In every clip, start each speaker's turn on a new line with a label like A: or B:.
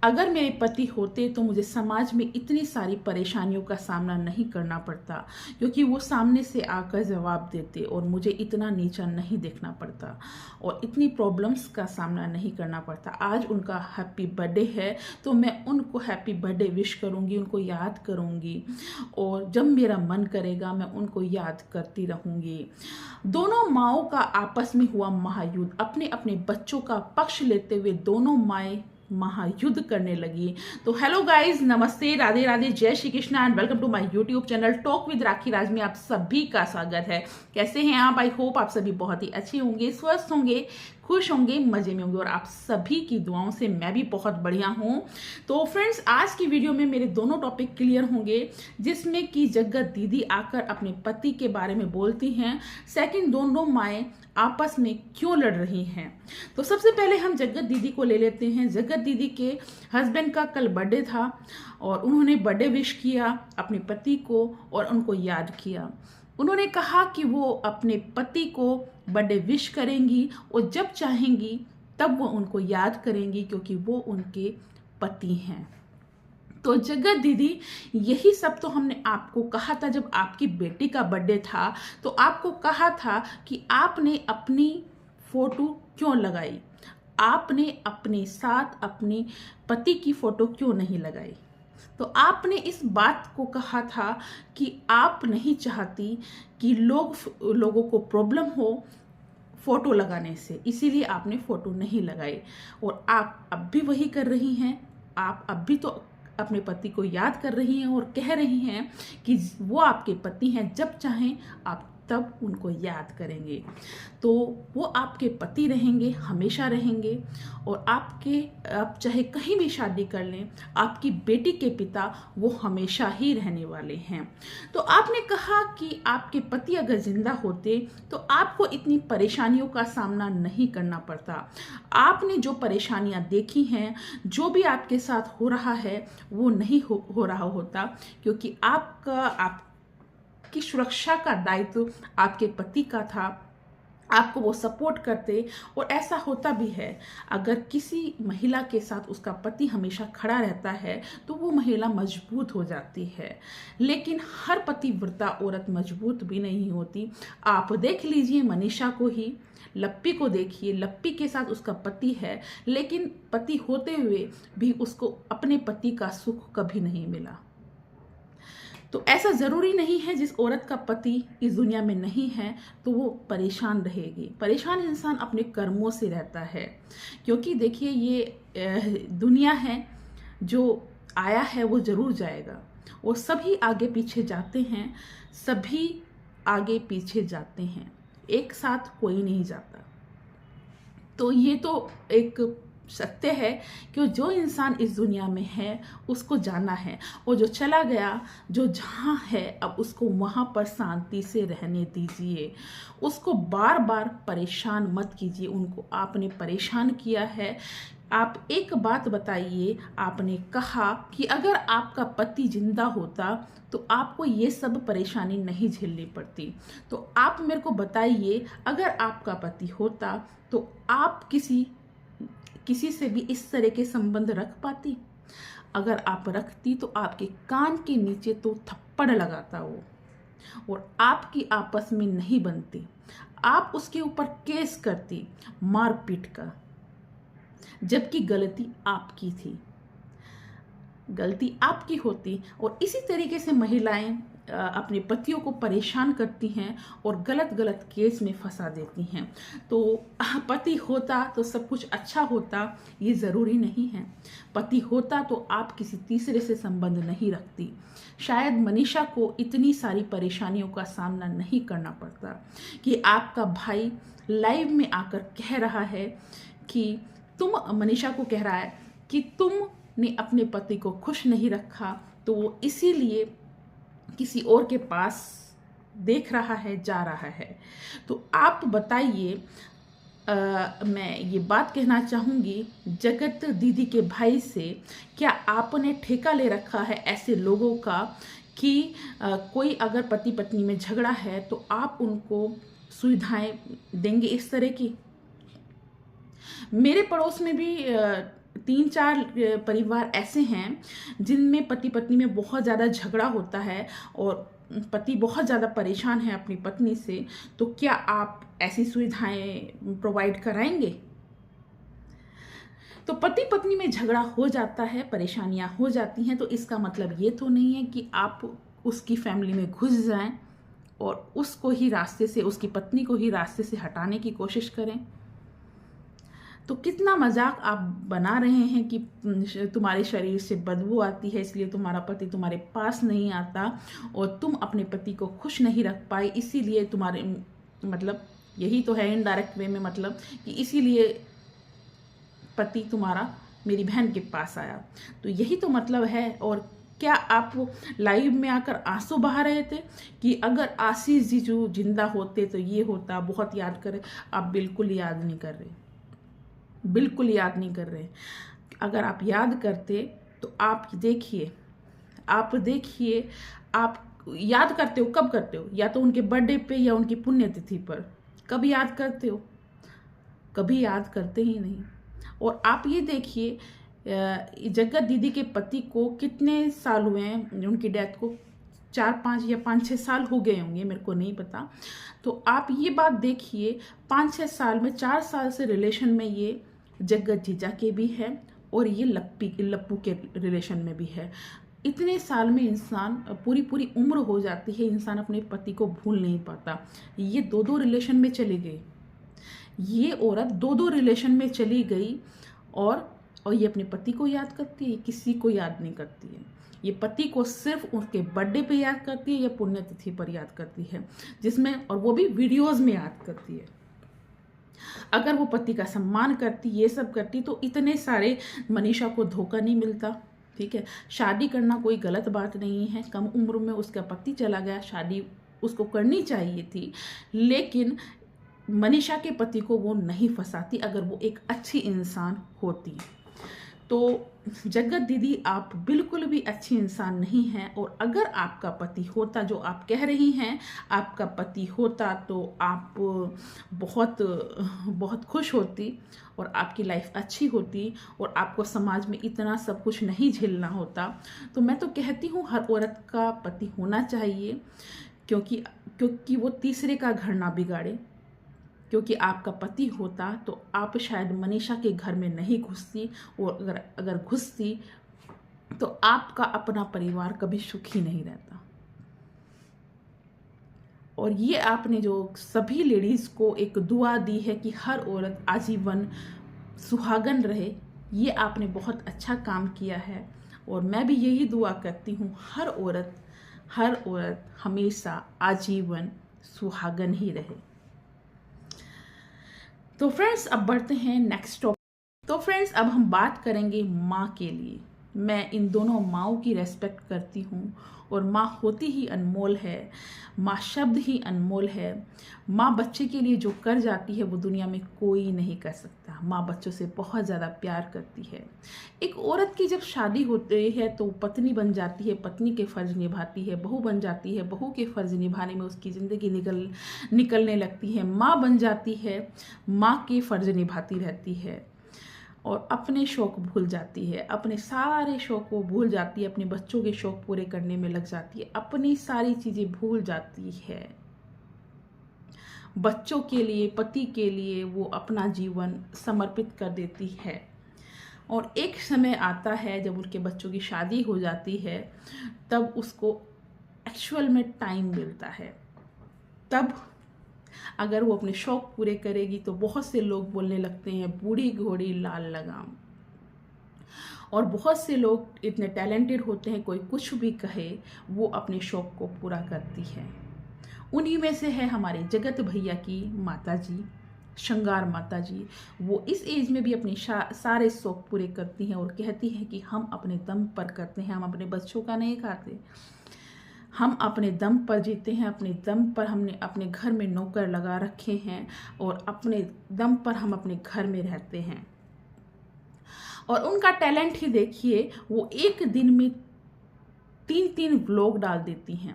A: अगर मेरे पति होते तो मुझे समाज में इतनी सारी परेशानियों का सामना नहीं करना पड़ता, क्योंकि वो सामने से आकर जवाब देते और मुझे इतना नीचा नहीं देखना पड़ता और इतनी प्रॉब्लम्स का सामना नहीं करना पड़ता। आज उनका हैप्पी बर्थडे है तो मैं उनको हैप्पी बर्थडे विश करूँगी, उनको याद करूँगी और जब मेरा मन करेगा मैं उनको याद करती रहूँगी। दोनों माओं का आपस में हुआ महायुद्ध, अपने अपने बच्चों का पक्ष लेते हुए दोनों माएँ महायुद्ध करने लगी। तो हेलो गाइज, नमस्ते, राधे राधे, जय Shri Krishna and welcome to my YouTube channel talk with Rakhi Raj में आप सभी का स्वागत है। कैसे हैं आप? आई होप आप सभी बहुत ही अच्छे होंगे, स्वस्थ होंगे, खुश होंगे, मजे में होंगे और आप सभी की दुआओं से मैं भी बहुत बढ़िया हूं। तो फ्रेंड्स, आज की वीडियो में मेरे दोनों टॉपिक क्लियर होंगे, जिसमें कि जगत दीदी आकर अपने पति के बारे में बोलती हैं, सेकंड दोनों माएँ आपस में क्यों लड़ रही हैं। तो सबसे पहले हम जगत दीदी को ले लेते हैं। जगत दीदी के हस्बैंड का कल बर्थडे था और उन्होंने बर्थडे विश किया अपने पति को और उनको याद किया। उन्होंने कहा कि वो अपने पति को बर्थडे विश करेंगी और जब चाहेंगी तब वो उनको याद करेंगी, क्योंकि वो उनके पति हैं। तो जगत दीदी, यही सब तो हमने आपको कहा था जब आपकी बेटी का बर्थडे था, तो आपको कहा था कि आपने अपनी फोटो क्यों लगाई, आपने अपने साथ अपने पति की फोटो क्यों नहीं लगाई। तो आपने इस बात को कहा था कि आप नहीं चाहती कि लोगों को प्रॉब्लम हो फोटो लगाने से, इसीलिए आपने फोटो नहीं लगाई और आप अब भी वही कर रही हैं। आप अब भी तो अपने पति को याद कर रही हैं और कह रही हैं कि वो आपके पति हैं, जब चाहें आप तब उनको याद करेंगे। तो वो आपके पति रहेंगे, हमेशा रहेंगे और आप चाहे कहीं भी शादी कर लें, आपकी बेटी के पिता वो हमेशा ही रहने वाले हैं। तो आपने कहा कि आपके पति अगर जिंदा होते तो आपको इतनी परेशानियों का सामना नहीं करना पड़ता। आपने जो परेशानियां देखी हैं, जो भी आपके साथ हो रहा है, वो नहीं हो रहा होता, क्योंकि आपकी सुरक्षा का दायित्व आपके पति का था। आपको वो सपोर्ट करते और ऐसा होता भी है, अगर किसी महिला के साथ उसका पति हमेशा खड़ा रहता है तो वो महिला मजबूत हो जाती है। लेकिन हर पतिव्रता औरत मजबूत भी नहीं होती। आप देख लीजिए मनीषा को ही, लप्पी को देखिए, लप्पी के साथ उसका पति है, लेकिन पति होते हुए भी उसको अपने पति का सुख कभी नहीं मिला। तो ऐसा ज़रूरी नहीं है जिस औरत का पति इस दुनिया में नहीं है तो वो परेशान रहेगी। परेशान इंसान अपने कर्मों से रहता है, क्योंकि देखिए ये दुनिया है, जो आया है वो ज़रूर जाएगा और सभी आगे पीछे जाते हैं, सभी आगे पीछे जाते हैं, एक साथ कोई नहीं जाता। तो ये तो एक सत्य है कि जो इंसान इस दुनिया में है उसको जाना है और जो चला गया, जो जहाँ है, अब उसको वहाँ पर शांति से रहने दीजिए। उसको बार बार परेशान मत कीजिए। उनको आपने परेशान किया है। आप एक बात बताइए, आपने कहा कि अगर आपका पति जिंदा होता तो आपको ये सब परेशानी नहीं झेलनी पड़ती। तो आप मेरे को बताइए, अगर आपका पति होता तो आप किसी से भी इस तरह के संबंध रख पाती? अगर आप रखती तो आपके कान के नीचे तो थप्पड़ लगाता वो और आपकी आपस में नहीं बनती। आप उसके ऊपर केस करती मारपीट का, जबकि गलती आपकी थी, गलती आपकी होती। और इसी तरीके से महिलाएं अपने पतियों को परेशान करती हैं और गलत गलत केस में फंसा देती हैं। तो पति होता तो सब कुछ अच्छा होता, ये ज़रूरी नहीं है। पति होता तो आप किसी तीसरे से संबंध नहीं रखती। शायद मनीषा को इतनी सारी परेशानियों का सामना नहीं करना पड़ता कि आपका भाई लाइव में आकर कह रहा है कि मनीषा को कह रहा है कि तुमने अपने पति को खुश नहीं रखा, तो वो इसीलिए किसी और के पास देख रहा है, जा रहा है। तो आप बताइए, मैं ये बात कहना चाहूँगी जगत दीदी के भाई से, क्या आपने ठेका ले रखा है ऐसे लोगों का कि कोई अगर पति पत्नी में झगड़ा है तो आप उनको सुविधाएं देंगे इस तरह की? मेरे पड़ोस में भी 3-4 परिवार ऐसे हैं जिनमें पति पत्नी में बहुत ज़्यादा झगड़ा होता है और पति बहुत ज़्यादा परेशान है अपनी पत्नी से, तो क्या आप ऐसी सुविधाएं प्रोवाइड कराएंगे? तो पति पत्नी में झगड़ा हो जाता है, परेशानियां हो जाती हैं, तो इसका मतलब ये तो नहीं है कि आप उसकी फैमिली में घुस जाएं और उसको ही रास्ते से, उसकी पत्नी को ही रास्ते से हटाने की कोशिश करें। तो कितना मजाक आप बना रहे हैं कि तुम्हारे शरीर से बदबू आती है इसलिए तुम्हारा पति तुम्हारे पास नहीं आता और तुम अपने पति को खुश नहीं रख पाए, इसीलिए तुम्हारे, मतलब यही तो है इनडायरेक्ट वे में, मतलब कि इसीलिए पति तुम्हारा मेरी बहन के पास आया। तो यही तो मतलब है। और क्या आप लाइव में आकर आंसू बहा रहे थे कि अगर आशीष जी जो जिंदा होते तो ये होता, बहुत याद करे? आप बिल्कुल याद नहीं कर रहे, बिल्कुल याद नहीं कर रहे। अगर आप याद करते तो आप देखिए, आप याद करते हो, कब करते हो? या तो उनके बर्थडे पे या उनकी पुण्यतिथि पर। कब याद करते हो? कभी याद करते ही नहीं। और आप ये देखिए, जगत दीदी के पति को कितने साल हुए हैं उनकी डेथ को? 4-5 या 5-6 साल हो गए होंगे, मेरे को नहीं पता। तो आप ये बात देखिए, 5-6 साल में 4 साल से रिलेशन में ये जगत जीजा के भी है और ये लप्पू के रिलेशन में भी है। इतने साल में इंसान, पूरी उम्र हो जाती है, इंसान अपने पति को भूल नहीं पाता। ये 2-2 रिलेशन में चली गई, ये औरत 2-2 रिलेशन में चली गई और ये अपने पति को याद करती है, किसी को याद नहीं करती है। ये पति को सिर्फ उसके बर्थडे पे याद करती है या पुण्यतिथि पर याद करती है, जिसमें, और वो भी वीडियोस में याद करती है। अगर वो पति का सम्मान करती, ये सब करती, तो इतने सारे मनीषा को धोखा नहीं मिलता। ठीक है, शादी करना कोई गलत बात नहीं है, कम उम्र में उसका पति चला गया, शादी उसको करनी चाहिए थी, लेकिन मनीषा के पति को वो नहीं फंसाती अगर वो एक अच्छी इंसान होती। तो जगत दीदी, आप बिल्कुल भी अच्छी इंसान नहीं हैं। और अगर आपका पति होता, जो आप कह रही हैं, आपका पति होता तो आप बहुत बहुत खुश होती और आपकी लाइफ अच्छी होती और आपको समाज में इतना सब कुछ नहीं झेलना होता। तो मैं तो कहती हूँ हर औरत का पति होना चाहिए, क्योंकि वो तीसरे का घर ना बिगाड़े। क्योंकि आपका पति होता तो आप शायद मनीषा के घर में नहीं घुसती, और अगर घुसती तो आपका अपना परिवार कभी सुखी नहीं रहता। और ये आपने जो सभी लेडीज़ को एक दुआ दी है कि हर औरत आजीवन सुहागन रहे, ये आपने बहुत अच्छा काम किया है। और मैं भी यही दुआ करती हूँ, हर औरत हमेशा आजीवन सुहागन ही रहे। तो फ्रेंड्स, अब बढ़ते हैं नेक्स्ट टॉपिक। तो फ्रेंड्स, अब हम बात करेंगे माँ के लिए। मैं इन दोनों माँओं की रेस्पेक्ट करती हूँ और माँ होती ही अनमोल है, माँ शब्द ही अनमोल है। माँ बच्चे के लिए जो कर जाती है वो दुनिया में कोई नहीं कर सकता। माँ बच्चों से बहुत ज़्यादा प्यार करती है। एक औरत की जब शादी होती है तो पत्नी बन जाती है, पत्नी के फ़र्ज निभाती है, बहू बन जाती है, बहू के फ़र्ज निभाने में उसकी ज़िंदगी निकलने लगती है। माँ बन जाती है, माँ के फ़र्ज निभाती रहती है और अपने शौक भूल जाती है, अपने सारे शौक को भूल जाती है, अपने बच्चों के शौक पूरे करने में लग जाती है, अपनी सारी चीज़ें भूल जाती है। बच्चों के लिए, पति के लिए वो अपना जीवन समर्पित कर देती है। और एक समय आता है जब उनके बच्चों की शादी हो जाती है, तब उसको एक्चुअल में टाइम मिलता है। तब अगर वो अपने शौक पूरे करेगी तो बहुत से लोग बोलने लगते हैं बूढ़ी घोड़ी लाल लगाम। और बहुत से लोग इतने टैलेंटेड होते हैं, कोई कुछ भी कहे वो अपने शौक को पूरा करती है। उन्हीं में से है हमारे जगत भैया की माता जी, श्रृंगार माता जी। वो इस एज में भी अपने सारे शौक पूरे करती हैं और कहती हैं कि हम अपने दम पर करते हैं, हम अपने बच्चों का नहीं खाते, हम अपने दम पर जीते हैं, अपने दम पर हमने अपने घर में नौकर लगा रखे हैं और अपने दम पर हम अपने घर में रहते हैं। और उनका टैलेंट ही देखिए, वो एक दिन में 3-3 व्लॉग डाल देती हैं।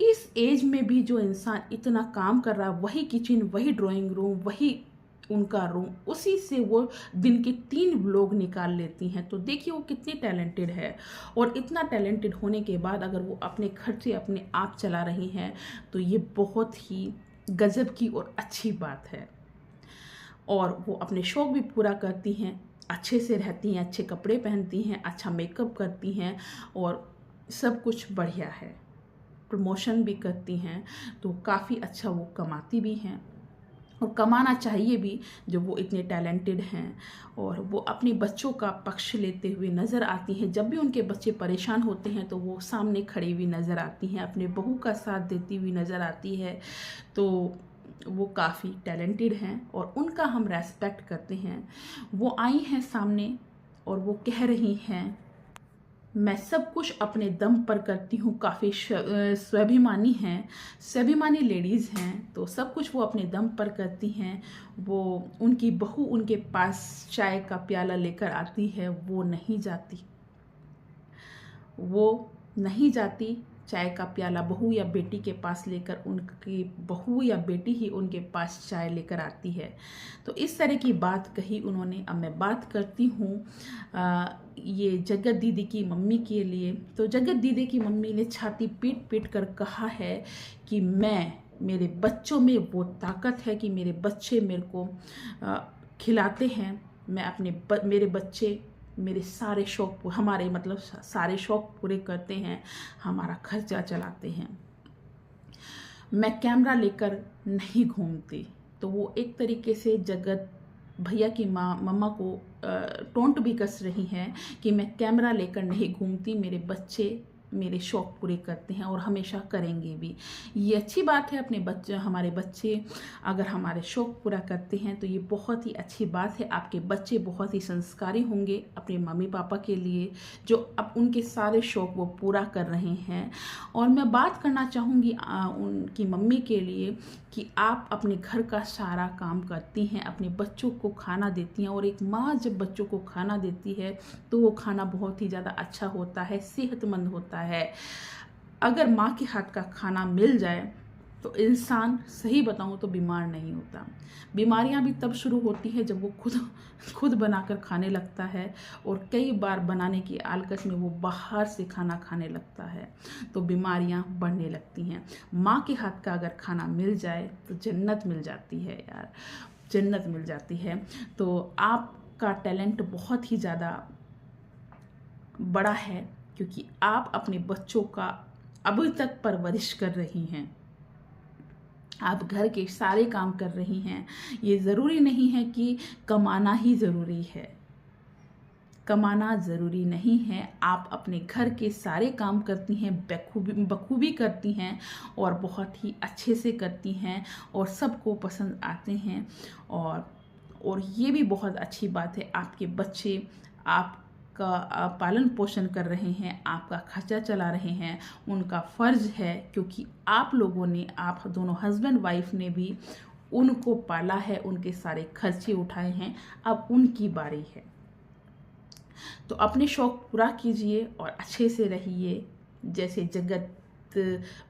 A: इस एज में भी जो इंसान इतना काम कर रहा है, वही किचन, वही ड्राइंग रूम, वही उनका रूम, उसी से वो दिन के 3 व्लॉग निकाल लेती हैं। तो देखिए वो कितनी टैलेंटेड है, और इतना टैलेंटेड होने के बाद अगर वो अपने खर्चे अपने आप चला रही हैं तो ये बहुत ही गजब की और अच्छी बात है। और वो अपने शौक भी पूरा करती हैं, अच्छे से रहती हैं, अच्छे कपड़े पहनती हैं, अच्छा मेकअप करती हैं, और सब कुछ बढ़िया है। प्रमोशन भी करती हैं, तो काफ़ी अच्छा वो कमाती भी हैं, और कमाना चाहिए भी जब वो इतने टैलेंटेड हैं। और वो अपने बच्चों का पक्ष लेते हुए नज़र आती हैं। जब भी उनके बच्चे परेशान होते हैं तो वो सामने खड़ी हुई नज़र आती हैं, अपने बहू का साथ देती हुई नज़र आती है। तो वो काफ़ी टैलेंटेड हैं और उनका हम रेस्पेक्ट करते हैं। वो आई हैं सामने और वो कह रही हैं, मैं सब कुछ अपने दम पर करती हूँ। काफ़ी स्वाभिमानी हैं, स्वाभिमानी लेडीज़ हैं, तो सब कुछ वो अपने दम पर करती हैं। वो उनकी बहू उनके पास चाय का प्याला लेकर आती है, वो नहीं जाती, वो नहीं जाती चाय का प्याला बहू या बेटी के पास लेकर। उनकी बहू या बेटी ही उनके पास चाय लेकर आती है। तो इस तरह की बात कही उन्होंने। अब मैं बात करती हूँ ये जगत दीदी की मम्मी के लिए। तो जगत दीदी की मम्मी ने छाती पीट पीट कर कहा है कि मेरे बच्चों में वो ताकत है कि मेरे बच्चे मेरे को खिलाते हैं। मेरे बच्चे मेरे सारे शौक, हमारे मतलब सारे शौक पूरे करते हैं, हमारा खर्चा चलाते हैं। मैं कैमरा लेकर नहीं घूमती। तो वो एक तरीके से जगत भैया की मम्मा को टोंट भी कस रही हैं कि मैं कैमरा लेकर नहीं घूमती, मेरे बच्चे मेरे शौक पूरे करते हैं और हमेशा करेंगे भी। ये अच्छी बात है, हमारे बच्चे अगर हमारे शौक पूरा करते हैं तो ये बहुत ही अच्छी बात है। आपके बच्चे बहुत ही संस्कारी होंगे अपने मम्मी पापा के लिए, जो अब उनके सारे शौक वो पूरा कर रहे हैं। और मैं बात करना चाहूँगी उनकी मम्मी के लिए कि आप अपने घर का सारा काम करती हैं, अपने बच्चों को खाना देती हैं, और एक माँ जब बच्चों को खाना देती है तो वो खाना बहुत ही ज़्यादा अच्छा होता है, सेहतमंद होता है। अगर माँ के हाथ का खाना मिल जाए तो इंसान, सही बताऊँ तो, बीमार नहीं होता। बीमारियाँ भी तब शुरू होती है जब वो खुद बनाकर खाने लगता है, और कई बार बनाने की आलकस में वो बाहर से खाना खाने लगता है, तो बीमारियाँ बढ़ने लगती हैं। माँ के हाथ का अगर खाना मिल जाए तो जन्नत मिल जाती है यार, जन्नत मिल जाती है। तो आपका टैलेंट बहुत ही ज़्यादा बड़ा है, क्योंकि आप अपने बच्चों का अभी तक परवरिश कर रही हैं, आप घर के सारे काम कर रही हैं। ये ज़रूरी नहीं है कि कमाना ही ज़रूरी है, कमाना ज़रूरी नहीं है। आप अपने घर के सारे काम करती हैं, बखूबी करती हैं, और बहुत ही अच्छे से करती हैं, और सबको पसंद आते हैं। और ये भी बहुत अच्छी बात है, आपके बच्चे आपका पालन पोषण कर रहे हैं, आपका खर्चा चला रहे हैं। उनका फ़र्ज़ है, क्योंकि आप लोगों ने, आप दोनों हस्बैंड वाइफ ने भी उनको पाला है, उनके सारे खर्चे उठाए हैं, अब उनकी बारी है। तो अपने शौक पूरा कीजिए और अच्छे से रहिए। जैसे जगत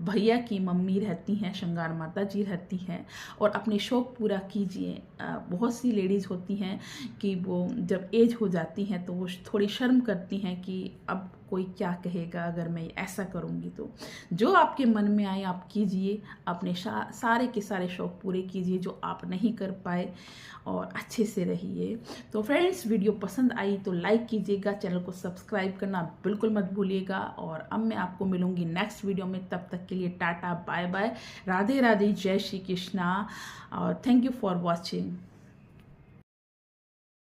A: भैया की मम्मी रहती हैं, श्रृंगार माता जी रहती हैं, और अपने शौक पूरा कीजिए। बहुत सी लेडीज़ होती हैं कि वो जब एज हो जाती हैं तो वो थोड़ी शर्म करती हैं कि अब कोई क्या कहेगा अगर मैं ऐसा करूँगी। तो जो आपके मन में आए आप कीजिए, अपने सारे के सारे शौक पूरे कीजिए जो आप नहीं कर पाए, और अच्छे से रहिए। तो फ्रेंड्स, वीडियो पसंद आई तो लाइक कीजिएगा, चैनल को सब्सक्राइब करना बिल्कुल मत भूलिएगा। और अब मैं आपको मिलूंगी नेक्स्ट वीडियो में, तब तक के लिए tata bye bye, Radhe Radhe, जय श्री कृष्णा, और थैंक यू फॉर वॉचिंग।